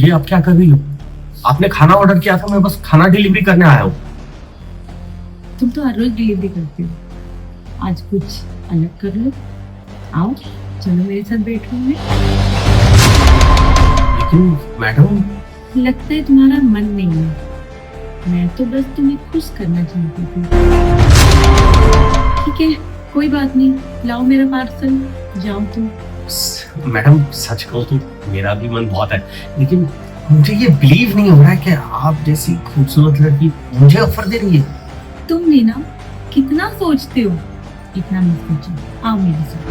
ये आप क्या कर रही हो? आपने खाना ऑर्डर किया था, मैं बस खाना डिलीवरी करने आया हूँ। तुम तो हर रोज डिलीवरी करते हो, आज कुछ अलग कर लो। आओ चलो मेरे साथ बैठो में। लेकिन मैडम, लगता है तुम्हारा मन नहीं है। मैं तो बस तुम्हें खुश करना चाहती थी। ठीक है कोई बात नहीं, लाओ मेरा पार्सल, जाओ तुम। मैडम सच कहो तो मेरा भी मन बहुत है, लेकिन मुझे ये बिलीव नहीं हो रहा है कि आप जैसी खूबसूरत लड़की मुझे ऑफर दे रही है। तुमने ना कितना सोचते हो, इतना मत सोचो, आओ मेरे साथ।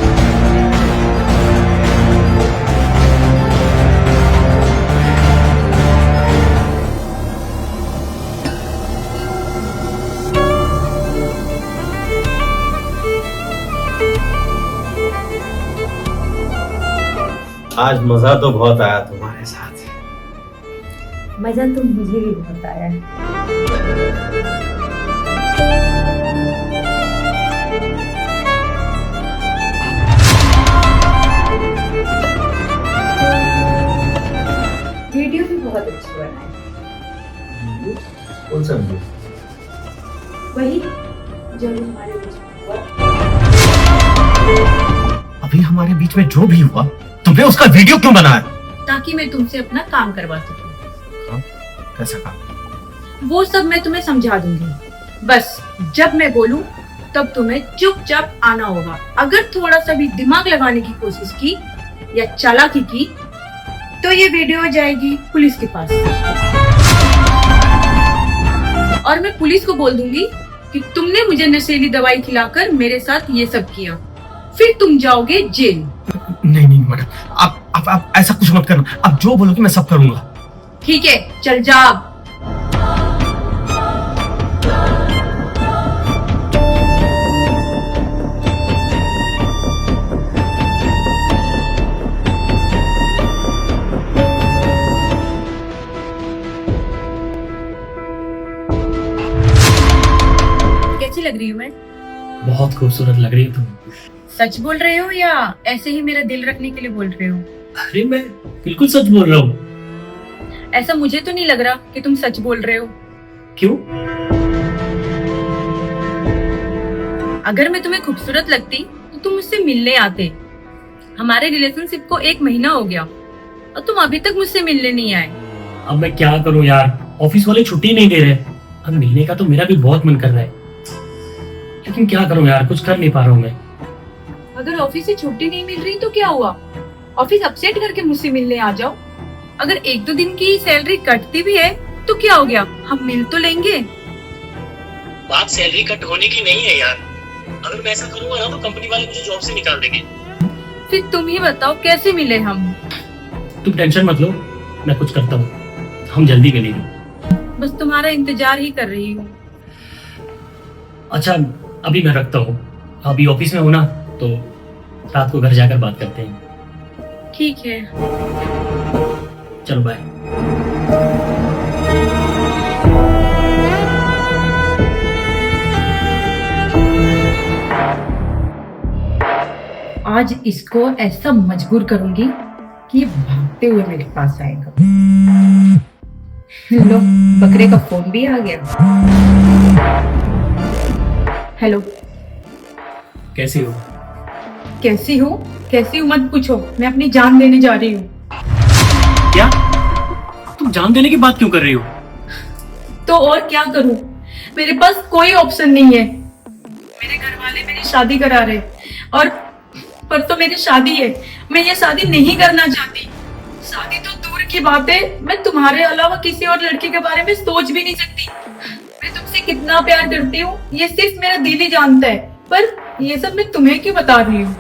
आज मजा तो बहुत आया तुम्हारे साथ। मजा तो मुझे भी बहुत आया है। वीडियो भी बहुत अच्छी बनाई। कौन सा वीडियो? वही जो हमारे बीच में हुआ। अभी हमारे बीच में जो भी हुआ, तुमने उसका वीडियो क्यों बनाया? ताकि मैं तुमसे अपना काम करवा सकूं। कैसा काम? वो सब मैं तुम्हें समझा दूंगी। बस जब मैं बोलूं तब तुम्हें चुपचाप आना होगा। अगर थोड़ा सा भी दिमाग लगाने की कोशिश की या चालाकी की तो ये वीडियो जाएगी पुलिस के पास, और मैं पुलिस को बोल दूंगी कि तुमने मुझे नशीली दवाई खिलाकर मेरे साथ ये सब किया, फिर तुम जाओगे जेल। नहीं नहीं मैडम, आप ऐसा कुछ मत करना। आप जो बोलोगे मैं सब करूंगा। ठीक है चल जा अब। कैसी लग रही हूँ मैं? बहुत खूबसूरत लग रही है तुम। सच बोल रहे हो या ऐसे ही मेरा दिल रखने के लिए बोल रहे हो? अरे मैं बिल्कुल सच बोल रहा हूँ। ऐसा मुझे तो नहीं लग रहा कि तुम सच बोल रहे हो। क्यों? अगर मैं तुम्हें खूबसूरत लगती तो तुम मुझसे मिलने आते। हमारे रिलेशनशिप को 1 महीना हो गया और तुम अभी तक मुझसे मिलने नहीं आए। अब मैं क्या करूं यार, ऑफिस वाले छुट्टी नहीं दे रहे। अब मिलने का तो मेरा भी बहुत मन कर रहा है, लेकिन क्या करूं यार, कुछ कर नहीं पा रहा हूं मैं। अगर ऑफिस से छुट्टी नहीं मिल रही तो क्या हुआ, ऑफिस अपसेट करके मुझसे मिलने आ जाओ। अगर 1-2 दिन की सैलरी कटती भी है तो क्या हो गया, हम मिल तो लेंगे। बात सैलरी कट होने की नहीं है यार। अगर मैं ऐसा करूंगा ना तो कंपनी वाले मुझे जॉब से निकाल देंगे। फिर तुम ही बताओ कैसे मिले हम। तुम टेंशन मत लो, मैं कुछ करता हूँ, हम जल्दी मिलेंगे। बस तुम्हारा इंतजार ही कर रही हूँ। अच्छा अभी मैं रखता हूँ, अभी ऑफिस में हो ना, तो रात को घर जाकर बात करते हैं। ठीक है चलो बाय। आज इसको ऐसा मजबूर करूंगी कि ये भागते हुए मेरे पास आएगा। लो बकरे का फोन भी आ गया। हेलो, कैसी हो? कैसी हूँ मत पूछो, मैं अपनी जान देने जा रही हूँ। क्या? तुम जान देने की बात क्यों कर रही हो? तो और क्या करूँ, मेरे पास कोई ऑप्शन नहीं है। मेरे घर वाले मेरी शादी करा रहे, और पर तो मेरी शादी है, मैं ये शादी नहीं करना चाहती। शादी तो दूर की बात है, मैं तुम्हारे अलावा किसी और लड़के के बारे में सोच भी नहीं सकती। मैं तुमसे कितना प्यार करती हूँ ये सिर्फ मेरा दिल ही जानता है, पर ये सब मैं तुम्हें क्यों बता रही हूँ।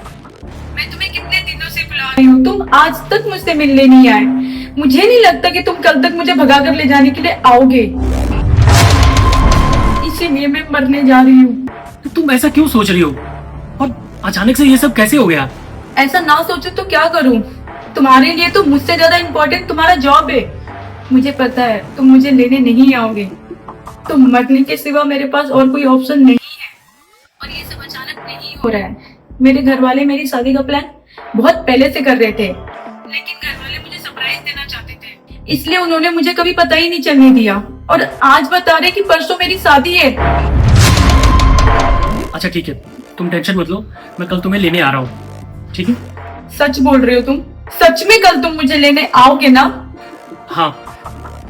मैं तुम्हें कितने दिनों से बुला रही हूँ, तुम आज तक मुझसे मिलने नहीं आए। मुझे नहीं लगता कि तुम कल तक मुझे भगा कर ले जाने के लिए आओगे, इसीलिए मैं मरने जा रही हूँ। तो तुम ऐसा क्यों सोच रही हो, और अचानक से ये सब कैसे हो गया? ऐसा ना सोचो तो क्या करूं, तुम्हारे लिए तो मुझसे ज्यादा इम्पोर्टेंट तुम्हारा जॉब है। मुझे पता है तुम मुझे लेने नहीं आओगे, तो मरने के सिवा मेरे पास और कोई ऑप्शन नहीं है। और ये सब अचानक नहीं हो रहा है। मेरे घर वाले मेरी शादी का प्लान बहुत पहले से कर रहे थे, लेकिन घर वाले मुझे सरप्राइज देना चाहते थे। इसलिए उन्होंने मुझे कभी पता ही नहीं चलने दिया, और आज बता रहे कि परसों मेरी शादी है। अच्छा ठीक है, तुम टेंशन मत लो, मैं कल तुम्हें लेने आ रहा हूँ, ठीक है? सच बोल रहे हो तुम? सच में कल तुम मुझे लेने आओगे ना? हाँ,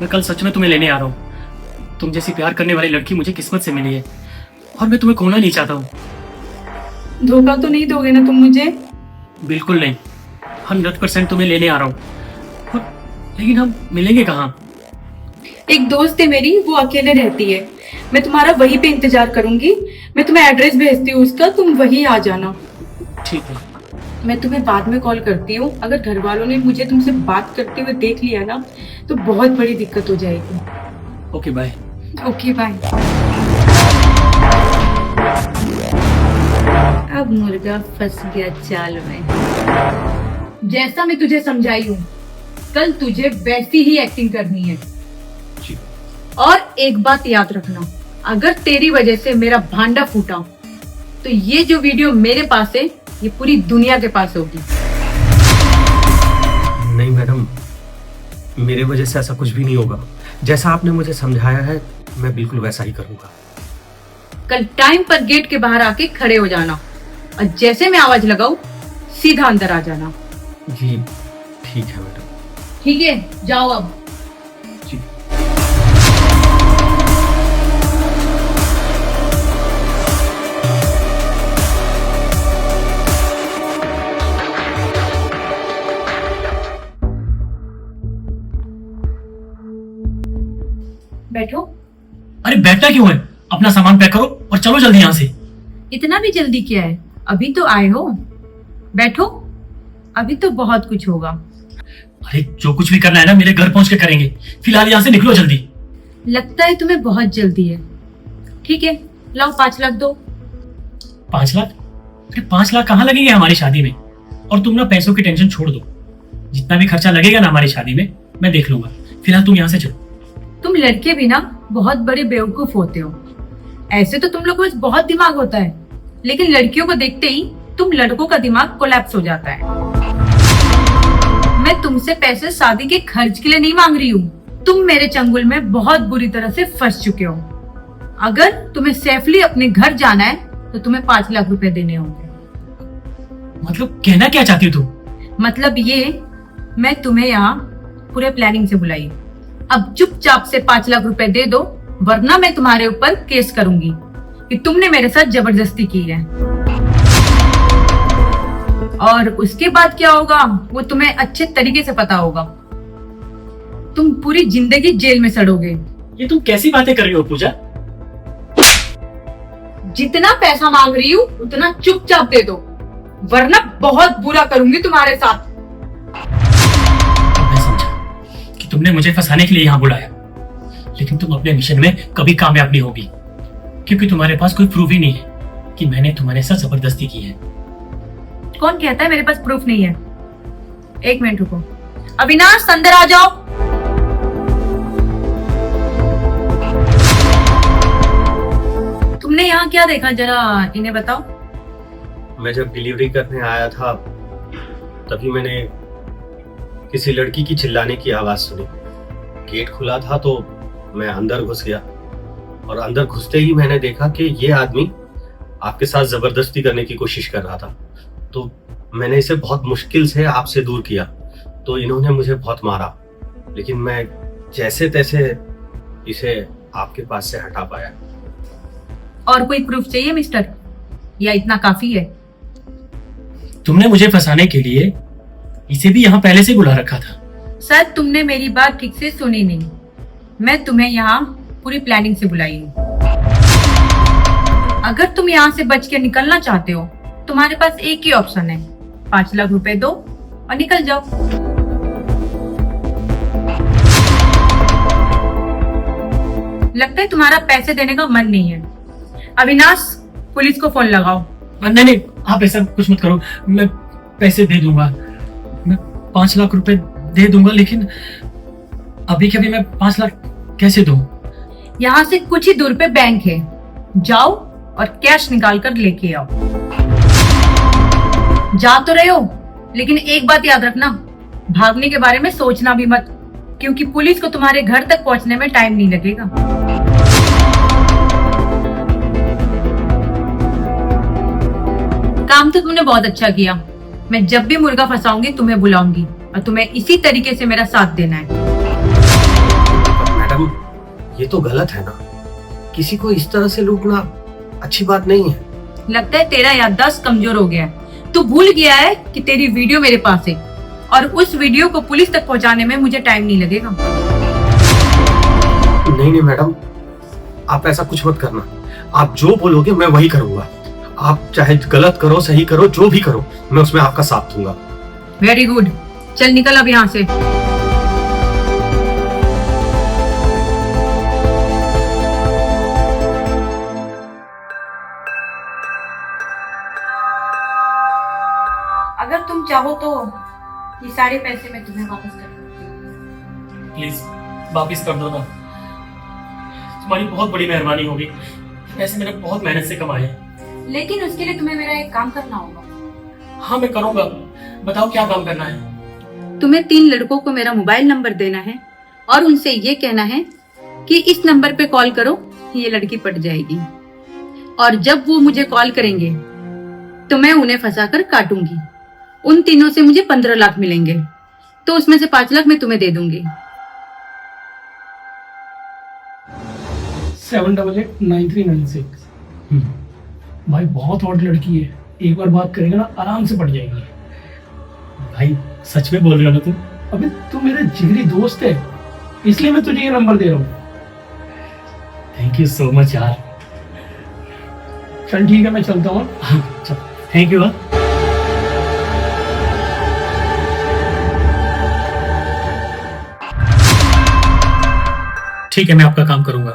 मैं कल सच में तुम्हें लेने आ रहा हूँ। तुम जैसी प्यार करने वाली लड़की मुझे किस्मत से मिली है, और मैं तुम्हें खोना नहीं चाहता हूँ। धोखा तो नहीं दोगे ना तुम मुझे? बिल्कुल नहीं, 100% तुम्हें लेने आ रहा हूँ। लेकिन हम मिलेंगे कहाँ? एक दोस्त है मेरी, वो अकेले रहती है, मैं तुम्हारा वहीं पे इंतजार करूंगी। मैं तुम्हें एड्रेस भेजती हूँ उसका, तुम वहीं आ जाना। ठीक है। मैं तुम्हें बाद में कॉल करती हूँ। अगर घर वालों ने मुझे तुमसे बात करते हुए देख लिया ना, तो बहुत बड़ी दिक्कत हो जाएगी। Okay bye. Okay bye. अब मुर्गा फंस गया जाल में। जैसा मैं तुझे समझाई हूँ, कल तुझे वैसी ही एक्टिंग करनी है। और एक बात याद रखना, अगर तेरी वजह से मेरा भांडा फूटा, तो ये जो वीडियो मेरे पास है, ये पूरी दुनिया के पास होगी। नहीं मैडम, मेरे वजह से ऐसा कुछ भी नहीं होगा। जैसा आपने मुझे समझाया है, मैं बिल्कुल वैसा ही करूंगा। कल टाइम पर गेट के बाहर आके खड़े हो जाना, और जैसे मैं आवाज लगाऊं, सीधा अंदर आ जाना। जी ठीक है मैडम। ठीक है, जाओ अब। जी। बैठो। अरे बैठना क्यों है? अपना सामान पैक करो और चलो जल्दी यहाँ से। इतना भी जल्दी क्या है? अभी तो आए हो, बैठो। अभी तो बहुत कुछ होगा। अरे जो कुछ भी करना है ना, मेरे घर पहुंच के करेंगे। फिलहाल यहाँ से निकलो जल्दी। लगता है तुम्हें बहुत जल्दी है। ठीक है, लाओ 5 लाख दो। 5 लाख? अरे 5 लाख कहाँ लगेंगे हमारी शादी में? और तुम ना पैसों की टेंशन छोड़ दो। जितना भी खर्चा लगेगा ना हमारी शादी में, मैं देख लूंगा। फिलहाल तुम यहाँ से चलो। तुम लड़के भी ना बहुत बड़े बेवकूफ होते हो। ऐसे तो तुम लोग को बहुत दिमाग होता है, लेकिन लड़कियों को देखते ही तुम लड़कों का दिमाग कोलैप्स हो जाता है। मैं तुमसे पैसे शादी के खर्च के लिए नहीं मांग रही हूँ। तुम मेरे चंगुल में बहुत बुरी तरह से फंस चुके हो। अगर तुम्हें सेफली अपने घर जाना है, तो तुम्हें 5 लाख रुपए देने होंगे। मतलब कहना क्या चाहती हो तुम? मतलब ये, मैं तुम्हें यहाँ पूरे प्लानिंग से बुलाई। अब चुपचाप से 5 लाख रुपए दे दो, वरना मैं तुम्हारे ऊपर केस करूंगी कि तुमने मेरे साथ जबरदस्ती की है। और उसके बाद क्या होगा, वो तुम्हें अच्छे तरीके से पता होगा। तुम पूरी जिंदगी जेल में सड़ोगे। ये तुम कैसी बातें कर रही हो पूजा? जितना पैसा मांग रही हूँ, उतना चुपचाप दे दो, वरना बहुत बुरा करूंगी तुम्हारे साथ। मैं समझा कि तुमने मुझे फंसाने के लिए यहाँ बुलाया, लेकिन तुम अपने मिशन में कभी कामयाब नहीं होगी, क्योंकि तुम्हारे पास कोई प्रूफ ही नहीं है कि मैंने तुम्हारे साथ जबरदस्ती की है। कौन कहता है मेरे पास प्रूफ नहीं है? 1 मिनट रुको। अविनाश, अंदर आ जाओ। तुमने यहाँ क्या देखा, जरा इन्हें बताओ। मैं जब डिलीवरी करने आया था, तभी मैंने किसी लड़की की चिल्लाने की आवाज सुनी। गेट खुला था तो मैं अंदर घुस गया, और अंदर घुसते ही मैंने देखा कि ये आदमी आपके साथ जबरदस्ती करने की कोशिश कर रहा था। तो मैंने इसे बहुत मुश्किल से आपसे दूर किया, तो इन्होंने मुझे बहुत मारा, लेकिन मैं जैसे तैसे इसे आपके पास से हटा पाया। और कोई प्रूफ चाहिए मिस्टर, या इतना काफी है? तुमने मुझे फंसाने के लिए इसे भी यहाँ पहले से बुला रखा था। सर, तुमने मेरी बात ठीक से सुनी नहीं। मैं तुम्हें यहाँ पूरी प्लानिंग से बुलाई हूँ। अगर तुम यहाँ से बच के निकलना चाहते हो, तुम्हारे पास एक ही ऑप्शन है, 5 लाख रुपए दो और निकल जाओ। लगता है तुम्हारा पैसे देने का मन नहीं है। अविनाश, पुलिस को फोन लगाओ। नहीं नहीं, आप ऐसा कुछ मत करो। मैं पैसे दे दूंगा, मैं 5 लाख रुपए दे दूंगा, लेकिन अभी के अभी मैं 5 लाख कैसे दूं? यहाँ से कुछ ही दूर पे बैंक है, जाओ और कैश निकाल कर लेके आओ। जा तो रहे हो, लेकिन एक बात याद रखना, भागने के बारे में सोचना भी मत। क्योंकि पुलिस को तुम्हारे घर तक पहुंचने में टाइम नहीं लगेगा। काम तो तुमने बहुत अच्छा किया। मैं जब भी मुर्गा फंसाऊंगी तुम्हें बुलाऊंगी और तुम्हें इसी तरीके से मेरा साथ देना है। मैडम, ये तो गलत है ना, किसी को इस तरह से लूटना अच्छी बात नहीं है। लगता है तेरा याददाश्त कमजोर हो गया है। तू भूल गया है कि तेरी वीडियो मेरे पास है और उस वीडियो को पुलिस तक पहुंचाने में मुझे टाइम नहीं लगेगा। नहीं मैडम, आप ऐसा कुछ मत करना। आप जो बोलोगे मैं वही करूंगा। आप चाहे गलत करो सही करो, जो भी करो, मैं उसमें आपका साथ दूंगा। वेरी गुड, चल निकल अब यहाँ से। अगर तुम चाहो तो ये सारे पैसे मैं तुम्हें वापस कर दूंगी। प्लीज वापिस कर दो ना, तुम्हारी बहुत बड़ी मेहरबानी होगी। पैसे मैंने बहुत मेहनत से कमाए हैं। लेकिन उसके लिए तुम्हें मेरा एक काम करना होगा। हाँ मैं करूंगा, बताओ क्या काम करना है। तुम्हें 3 लड़कों को मेरा मोबाइल नंबर देना है और उनसे ये कहना है कि इस नंबर पे कॉल करो, ये लड़की पट जाएगी। और जब वो मुझे कॉल करेंगे तो मैं उन्हें फंसाकर काटूंगी। उन तीनों से मुझे 15 लाख मिलेंगे, तो उसमें से 5 लाख मैं तुम्हें दे दूंगी। 789396। भाई बहुत हॉट लड़की है, एक बार बात करेगा ना आराम से पड़ जाएगी। भाई सच में बोल रहे हो ना तुम? अबे तू मेरा जिगरी दोस्त है, इसलिए मैं तुझे ये नंबर दे रहा हूँ। थैंक यू सो मच यार। चल ठीक है, मैं चलता हूँ। Thank you. ठीक है, मैं आपका काम करूंगा।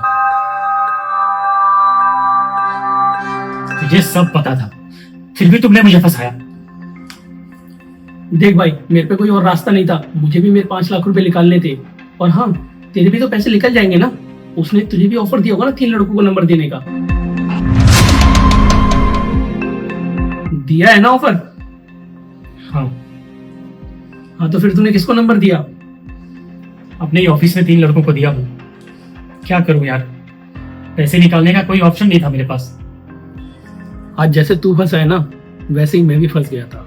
मुझे सब पता था, फिर भी तुमने मुझे फंसाया। देख भाई, मेरे पे कोई और रास्ता नहीं था, मुझे भी मेरे 5 लाख रुपए निकालने थे। और हाँ, तेरे भी तो पैसे निकल जाएंगे ना। उसने तुझे भी ऑफर दिया होगा ना 3 लड़कों को नंबर देने का। दिया है ना ऑफर? हाँ तो फिर तूने किसको नंबर दिया? अपने ही ऑफिस में 3 लड़कों को दिया हूँ। क्या करूं यार, पैसे निकालने का कोई ऑप्शन नहीं था मेरे पास। आज जैसे तू फंसा है ना, वैसे ही मैं भी फंस गया था,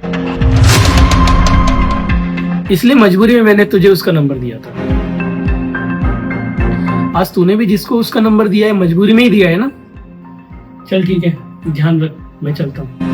इसलिए मजबूरी में मैंने तुझे उसका नंबर दिया था। आज तूने भी जिसको उसका नंबर दिया है मजबूरी में ही दिया है ना। चल ठीक है, ध्यान रख, मैं चलता हूँ।